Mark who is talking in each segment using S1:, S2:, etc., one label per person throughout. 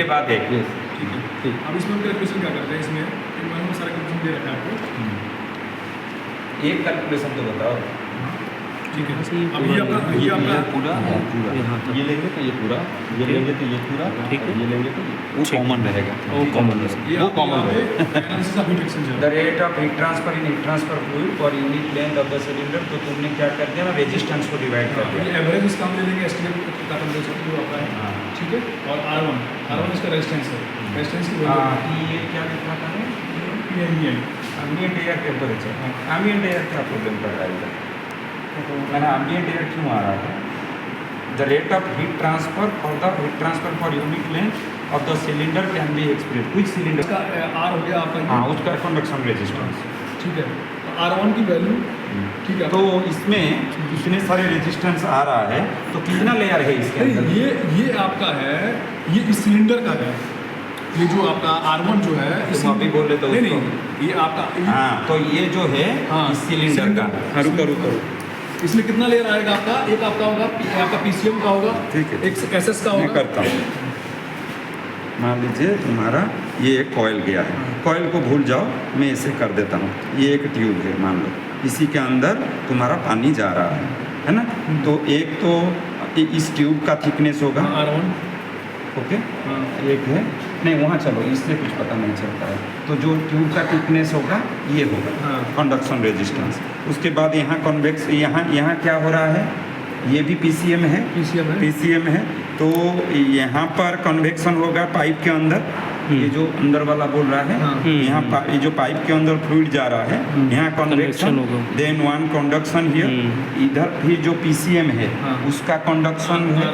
S1: बाद एक।
S2: ठीक है।
S1: ठीक।
S2: अब इसमें हम कैलकुलेशन क्या करते हैं, इसमें मैंने सारा कैलकुलेशन दे रखा है आपको।
S1: एक कैलकुलेशन तो बताओ।
S2: ठीक है।
S3: ऐसे ही
S2: अब ये आपका
S1: ये
S2: आपका
S1: पूरा पूरा
S3: यहाँ तक।
S1: ये लेंगे तो ये पूरा, ये लेंगे तो ये पूरा,
S3: ठीक है।
S1: और ये लेंगे तो वो
S3: ठीक।
S1: कॉमन रहेगा।
S3: वो कॉमन है।
S2: ये
S1: वो
S2: आप
S1: कॉमन
S2: यहाँ
S1: रहेगा।
S2: पे analysis of heat exchanger.
S1: The rate of heat transfer in heat transfer fluid for unit length of the cylinder. तो तुमने क्या कर दिया ना, रेजिस्टेंस को डिवाइड कर
S2: ये
S1: दिया।
S2: एवरेज इसका हम ले लेंगे एस्टिमेट का टेम्परेचर जो आपका है,
S1: हाँ।
S2: ठीक है। और R1 इसका रेजिस्टेंस है, रेजिस्टेंस की
S1: हाँ,
S2: वैल्यू
S1: ये क्या लिखा था है?
S2: PMVN।
S1: Ambient air temperature. Ambient air क्या प्रॉब्लम कर रहा है इधर? मैंने एम्बिएंट एयर क्यों आ रहा है? The rate of heat transfer for unit length of the cylinder can be express which cylinder.
S2: इसका R हो गया आपका ये,
S1: हाँ, उसका कंडक्शन रेजिस्टेंस।
S2: ठीक है। तो R1 की वैल्यू, ठीक है।
S1: तो इसमें इतने सारे रेजिस्टेंस आ रहा है, तो कितना लेयर है इसके
S2: नहीं,
S1: अंदर?
S2: ये आपका है, ये इस सिलेंडर का है। ये जो आपका R1 जो है,
S1: तुम अभी बोले तो
S2: नहीं
S1: उसको।
S2: नहीं, ये आपका
S1: हाँ, तो ये जो है
S2: हाँ,
S1: इस सिलेंडर का। हाँ, रुको।
S2: इसमें कितना लेयर आएगा आपका? एक आपका होगा आपका PCM का होगा,
S1: ठीक है।
S2: एक SS का
S1: मैं
S2: होगा।
S1: करता हूँ। मान लीजिए तुम्हारा ये एक कॉयल गया है, कॉयल को भूल जाओ, मैं इसे कर देता हूँ। ये एक ट्यूब है मान लो, इसी के अंदर तुम्हारा पानी जा रहा है ना? तो एक तो इस ट्यूब का थिकनेस होगा,
S2: R1।
S1: ओके।
S2: हाँ।
S1: एक है, नहीं वहाँ चलो, इससे कुछ पता नहीं चलता है। तो जो ट्यूब का थिकनेस होगा ये होगा
S2: हाँ।
S1: Conduction resistance. उसके बाद यहाँ कॉन्वेक्स, यहाँ क्या हो रहा है? ये भी PCM है, PCM है। तो यहाँ पर कन्वेक्शन होगा पाइप के अंदर, ये जो अंदर वाला बोल रहा है,
S2: हाँ।
S1: यहाँ ये जो पाइप के अंदर फ्लूइड जा रहा है, यहाँ कन्वेक्शन,
S3: Convection होगा।
S1: Then one conduction here. इधर फिर जो PCM है
S2: हाँ।
S1: उसका कंडक्शन है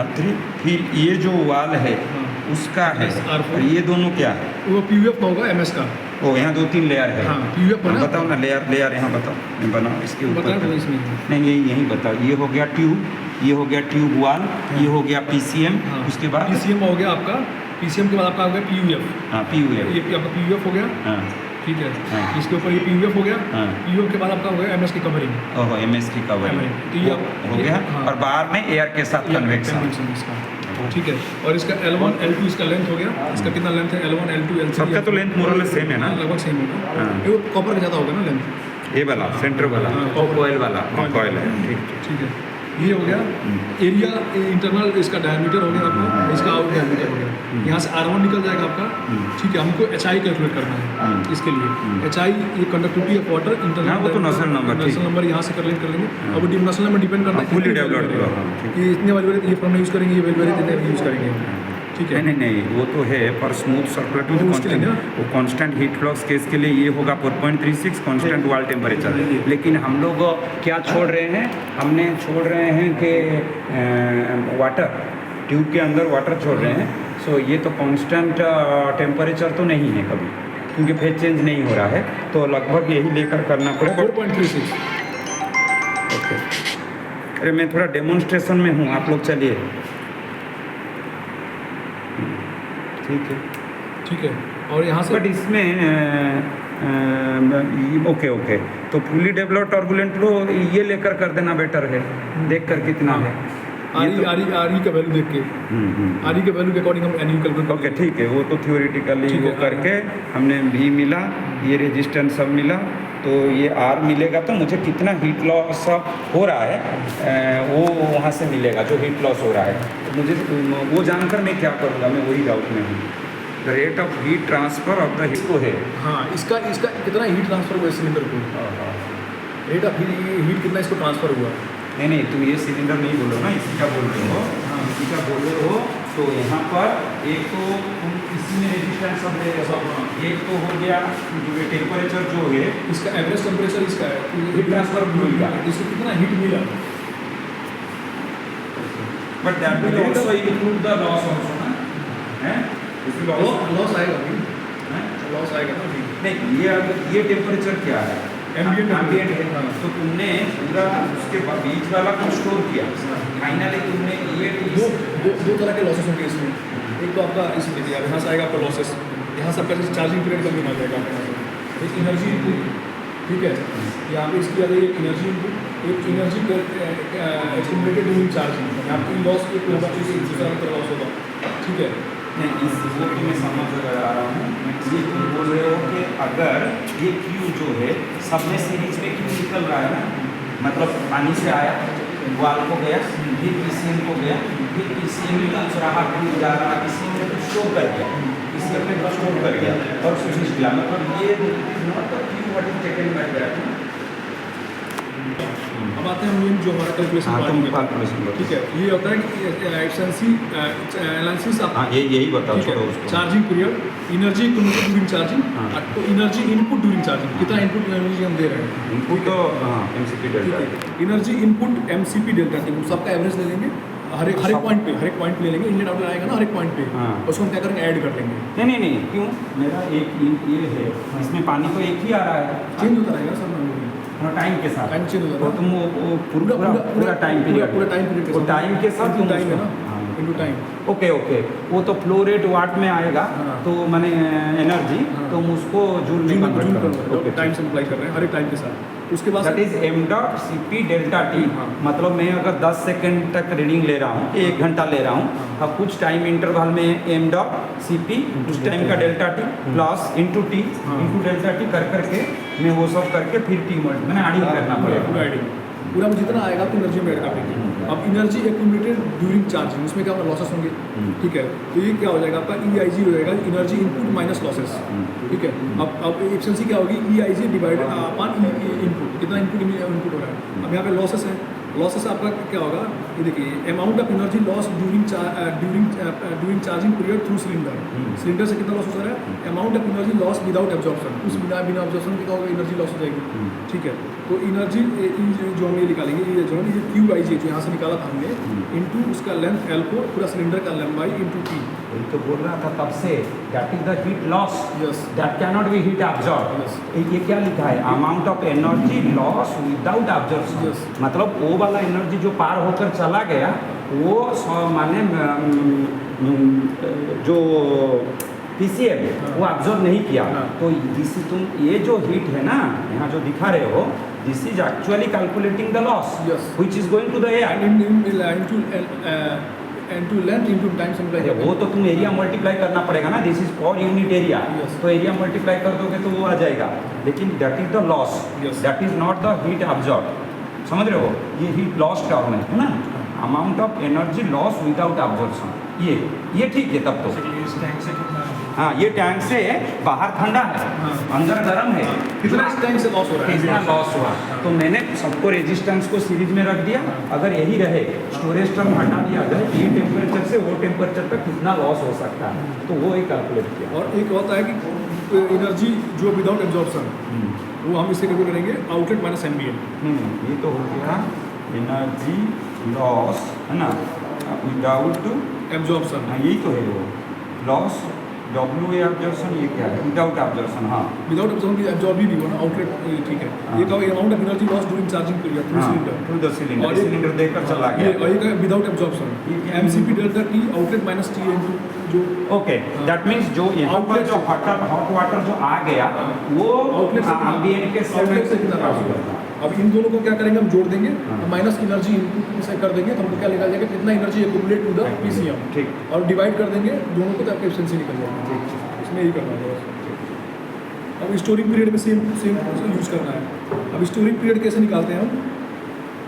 S1: R3। फिर ये जो वाल है
S2: हाँ।
S1: उसका है
S2: R4।
S1: और ये दोनों क्या है?
S2: वो PUF का होगा, MS का।
S1: ओ, यहाँ 2-3 लेयर है।
S2: हाँ, PUF बना।
S1: बताओ ना, लेयर यहाँ बताओ, मैं बनाओ इसके ऊपर।
S2: बताया तो इसमें।
S1: नहीं, यही बताओ। ये हो गया ट्यूब, ये हो गया ट्यूब वाल, ये हो गया PCM।
S2: हाँ।
S1: उसके बाद
S2: PCM हो गया आपका, PCM के बाद आपका हो गया PUF।
S1: हाँ, PUF।
S2: ये आपका PUF हो गया,
S1: हाँ,
S2: ठीक है।
S1: हाँ।
S2: इसके ऊपर ये PUF हो गया।
S1: हाँ।
S2: PUF के बाद आपका हो गया MS की कवरिंग।
S1: ओहो, MS की कवरिंग
S2: तो ये
S1: हो गया।
S2: हाँ।
S1: और बाहर में एयर के साथ कन्वेक्शन।
S2: इसका, ठीक है। और इसका L1 L2 इसका लेंथ हो गया। इसका कितना लेंथ है? L1 L2 L3।
S1: सबका तो लेंथ मोरल सेम है ना?
S2: लगभग सेम होगा।
S1: हाँ।
S2: ये वो कॉपर का ज़्यादा होगा ना लेंथ।
S1: ये वाला सेंटर वाला,
S2: हाँ,
S1: कॉइल वाला, कॉइल है, ठीक।
S2: ठीक है। ये हो गया एरिया, इंटरनल इसका डायमीटर हो गया आपका, इसका आउट डायमीटर हो गया। यहाँ से R1 निकल जाएगा आपका, ठीक है। हमको HI कैलकुलेट करना है इसके लिए। HI ये कंडक्टिविटी ऑफ वाटर, इंटरनल।
S1: हाँ, वो तो नसल नंबर, ठीक।
S2: नसल नंबर यहाँ से कैलकुलेट कर लेंगे। अब नसल नंबर डिपेंड करता है
S1: fully developed हुआ, हाँ, ठीक।
S2: कि इतने वाली ये फॉर्मूला यूज़ करेंगे, ये वैल्यू इतने यूज़ करेंगे, ठीक है।
S1: नहीं, वो तो है पर स्मूथ सर्कुलेट
S2: वो उसके लिए ना?
S1: वो कांस्टेंट हीट फ्लक्स केस के लिए ये होगा 4.36 कांस्टेंट वॉल टेम्परेचर। लेकिन हम लोग क्या छोड़ रहे हैं? हमने छोड़ रहे हैं कि वाटर, ट्यूब के अंदर वाटर छोड़ रहे हैं। सो ये तो कांस्टेंट टेम्परेचर तो नहीं है कभी, क्योंकि फेज चेंज नहीं हो रहा है। तो लगभग यही लेकर करना पड़ेगा।
S2: 4.36।
S1: ओके। अरे मैं थोड़ा डेमोन्स्ट्रेशन में हूँ, आप लोग चलिए। ठीक है,
S2: ठीक है। और यहाँ से
S1: बट इसमें ओके। तो फुली डेवलप्ड टर्बुलेंट फ्लो ये लेकर कर देना बेटर है, देख कर कितना है।
S2: RE का वैल्यू देख के, RE के वैल्यू के अकॉर्डिंग हम NU कैलकुलेट
S1: ओके, ठीक है। वो तो थियोरेटिकली
S2: ठीक
S1: वो
S2: है।
S1: करके हमने V मिला, ये रेजिस्टेंस सब मिला, तो ये R मिलेगा। तो मुझे कितना हीट लॉस हो रहा है वो वहाँ से मिलेगा, जो हीट लॉस हो रहा है। तो मुझे वो जानकर मैं क्या करूँगा, मैं वही डाउट में हूँ। The rate of heat transfer of the इसको है।
S2: हाँ, इसका कितना हीट ट्रांसफर हुआ सिलेंडर को? रेट ऑफ हीट कितना इसको ट्रांसफर हुआ?
S1: नहीं, तुम ये सिलेंडर नहीं बोलो ना, इसी का बोल रहे हो। हाँ, इसी का बोल रहे हो। तो यहाँ पर एक तो तुम इसी में रेजिस्टेंस सब ले रहे हो, एक तो हो गया जो टेम्परेचर जो है,
S2: इसका एवरेज टेम्परेचर इसका है,
S1: हीट ट्रांसफर मिलेगा।
S2: इसको कितना हीट मिला?
S1: But that will also include the loss also ना, हैं? इसमें
S2: लॉस आएगा अभी,
S1: हैं?
S2: लॉस आएगा ना अभी।
S1: नहीं, ये टेम्परेचर क्या है? एम्बिएंट है। तो तुमने पूरा उसके बीच वाला कुछ स्टोर किया, फाइनली तुमने ये
S2: दो तरह के लॉसेस होंगे इसमें। एक तो आपका इसमें दिया, यहाँ से आएगा आपका लॉसेस, यहाँ से आपका जैसे चार्जिंग पीरियड कम आ जाएगा आपके यहाँ से। एक एनर्जी इनपुट, ठीक है। यहाँ पे इसकी आ जाएगी एनर्जी इनपुट, एक एनर्जी एक्यूमुलेटेड ड्यूरिंग चार्जिंग। आपकी लॉस एक होगा, दूसरा लॉस होगा, ठीक है।
S1: नहीं, इस वो तो मैं समझ आ रहा हूँ। ये तुम बोल रहे हो कि अगर ये क्यू जो है सब में सीरीज में क्यू निकल रहा है ना, मतलब पानी से आया, वाल को गया, फिर पीसीएम को गया, फिर पीसीएम में कुछ रहा, क्यू जा रहा, पीसीएम में कुछ स्टोर कर गया, पीसीएम में कुछ स्टोर कर गया और स्विच किया, मतलब ये not the Q what is taken by that.
S2: अब आते हैं मेन जो हमारा कैलकुलेशन
S1: हाँ,
S2: पार्ट
S1: तुम
S2: में।
S1: कैलकुलेशन करो।
S2: ठीक है, ये होता है कि एफिशिएंसी एनालिसिस
S1: हाँ, यही बताओ,
S2: ठीक है,
S1: छोड़ो उसको।
S2: Charging period, energy during charging,
S1: हाँ।
S2: तो एनर्जी इनपुट ड्यूरिंग चार्जिंग, कितना इनपुट एनर्जी हम दे रहे हैं।
S1: इनपुट तो हाँ MCP delta.
S2: Energy input MCP delta T, सबका एवरेज ले लेंगे हर एक पॉइंट पे ले लेंगे, इनलेट आउटलेट आएगा ना हर एक पॉइंट पे,
S1: हाँ।
S2: उसको हम क्या करेंगे ऐड कर लेंगे।
S1: नहीं, क्यों? मेरा एक ये है, इसमें पानी तो एक ही आ रहा है,
S2: चेंज होता रहेगा सर,
S1: टाइम के साथ।
S2: टाइम चेंज होता
S1: तो
S2: है
S1: तुम वो पूरा टाइम पीरियड,
S2: पूरा टाइम पीरियड
S1: वो टाइम के साथ तुम
S2: टाइम है ना,
S1: हाँ।
S2: Into time.
S1: ओके, वो तो फ्लो रेट वाट में आएगा,
S2: हाँ।
S1: तो मैंने एनर्जी
S2: हाँ।
S1: तुम उसको जूल में कन्वर्ट करो।
S2: ओके, टाइम से अप्लाई कर रहे हैं हर एक टाइम के साथ। उसके बाद
S1: that is M dot C P delta T.
S2: हाँ।
S1: मतलब मैं अगर 10 सेकंड तक रीडिंग ले रहा हूँ, 1 घंटा ले रहा हूँ,
S2: हाँ।
S1: अब कुछ टाइम इंटरवल में एम डॉट सी पी उस टाइम का delta T plus into T
S2: हाँ।
S1: इंटू डेल्टा टी कर करके मैं वो सब करके फिर टी मल्ट मैंने एडिंग करना
S2: पूरा
S1: पड़ेगा।
S2: एडिंग पूरा में जितना आएगा तो एनर्जी में ऐड कर देंगे। अब एनर्जी एक्यूमुलेटेड ड्यूरिंग चार्जिंग, उसमें क्या होगा, लॉसेस होंगे। ठीक है, तो ये क्या हो जाएगा आपका EIG हो जाएगा, एनर्जी इनपुट माइनस लॉसेस। ठीक है, अब एफिशिएंसी क्या होगी, EIG डिवाइडेड अपॉन इनपुट, कितना इनपुट हो रहा है। अब यहाँ पे लॉसेस है, लॉसेस आपका क्या होगा, ये देखिए amount of energy loss during charging period through cylinder से कितना लॉस हो रहा है, amount of energy loss without absorption, उस बिना ऑब्जॉर्प्शन क्या होगा, एनर्जी लॉस हो जाएगी। ठीक है, तो एनर्जी जो हम ये निकालेंगे, ये जो है QIG जो यहाँ से निकाला था हमने, इंटू उसका लेंथ L को, पूरा सिलेंडर का लंबाई इंटू T।
S1: वही तो बोल रहा था तब से, that is the heat loss,
S2: Yes.
S1: That can not be heat absorb.
S2: Yes.
S1: ये क्या लिखा है, amount of energy loss without absorption.
S2: Yes.
S1: मतलब वो वाला एनर्जी जो पार होकर चला गया वो माने जो पीसीएम
S2: हाँ।
S1: वो एब्जॉर्ब नहीं किया।
S2: हाँ।
S1: तो तुम ये जो हीट है ना यहाँ जो दिखा रहे हो, this is actually calculating the loss
S2: Yes.
S1: Which is going to the air.
S2: Into length into time से
S1: अरे वो तो तुम एरिया मल्टीप्लाई करना पड़ेगा ना, this is per unit area.
S2: Yes.
S1: तो एरिया मल्टीप्लाई कर दोगे तो वो आ जाएगा, लेकिन that is the loss,
S2: Yes.
S1: That is not the heat absorb. समझ रहे हो, ये हीट लॉस टर्म है ना, amount of energy loss without absorption. ये ठीक है तब तो।
S2: इस टैंक से कितना
S1: हाँ, ये टैंक से बाहर ठंडा है,
S2: हाँ।
S1: अंदर गर्म है,
S2: कितना इस टैंक से लॉस हो रहा है,
S1: कितना लॉस हुआ। तो मैंने सबको रेजिस्टेंस को सीरीज में रख दिया, अगर यही रहे स्टोरेज टर्म हटा दिया जाए, ये टेम्परेचर से वो टेम्परेचर तक कितना लॉस हो सकता है, तो वो एक कैलकुलेट किया।
S2: और एक होता है कि एनर्जी जो विदाउट एब्जॉर्प्शन, वो हम इससे कैसे करेंगे, आउटलेट माइनस MBM।
S1: ये तो हो गया एनर्जी लॉस है ना, विदाउट
S2: एब्जॉर्प्शन,
S1: यही तो है वो लॉस WA एब्जॉर्प्शन। ये क्या है, विदाउट एब्जॉर्प्शन। हाँ,
S2: विदाउट एब्जॉर्प्शन की एब्जॉर्ब भी हो ना, आउटलेट ठीक है।
S1: हाँ।
S2: ये का amount of energy loss during charging period through cylinder,
S1: through the cylinder,
S2: और ये-
S1: सिलेंडर देकर चला
S2: ये
S1: गया।
S2: और ये विदाउट एब्जॉर्प्शन,
S1: ये क्या है?
S2: MCP delta T outlet minus T into जो
S1: ओके, दैट मीन्स जो यहाँ पर जो हॉट वाटर जो आ गया वो
S2: आउटलेट से
S1: एम्बिएंट के
S2: आउटलेट से कितना लॉस होगा। अब इन दोनों को क्या करेंगे, हम जोड़ देंगे,
S1: हाँ।
S2: माइनस एनर्जी इनपुट से कर देंगे, तो हमको क्या निकल जाएगा, कितना energy accumulate to the PCM,
S1: ठीक।
S2: और डिवाइड कर देंगे दोनों को, तो आपका एफिशिएंसी निकल जाएगा। इसमें यही करना है बस। अब स्टोरिंग पीरियड में सेम यूज करना है। अब स्टोरिंग पीरियड कैसे निकालते हैं हम,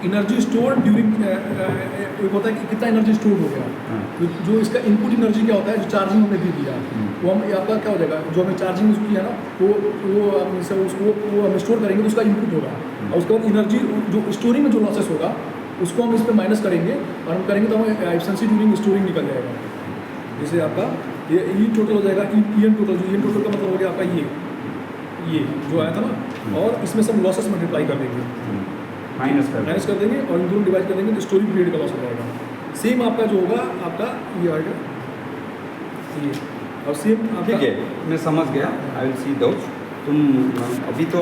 S2: एनर्जी स्टोर ड्यूरिंग, एक होता है कि कितना एनर्जी स्टोर हो गया,
S1: हाँ।
S2: तो जो इसका इनपुट एनर्जी क्या होता है, जो चार्जिंग हमने भी दिया, वो हम आपका क्या हो जाएगा, जो हमें चार्जिंग यूज किया ना, वो हम इससे उसको वो हम स्टोर करेंगे, तो उसका इनपुट होगा, और उसके बाद एनर्जी जो स्टोरिंग में जो लॉसेस होगा उसको हम इस पर माइनस करेंगे, और हम करेंगे तो हमें एफिशिएंसी ड्यूरिंग स्टोरिंग निकल जाएगा। जैसे आपका ये टोटल हो जाएगा, EN टोटल, जो EN टोटल का मतलब हो गया आपका ये जो आया था ना, और इसमें सब लॉसेस मल्टीप्लाई कर देंगे,
S1: माइनस
S2: कर देंगे, और इन दोनों डिवाइड कर देंगे, तो स्टोरिंग पीरियड का लॉस हो जाएगा। सेम आपका जो होगा आपका ये आएगा ये, और सेम
S1: ठीक है, मैं समझ गया। I will see those. तुम अभी तो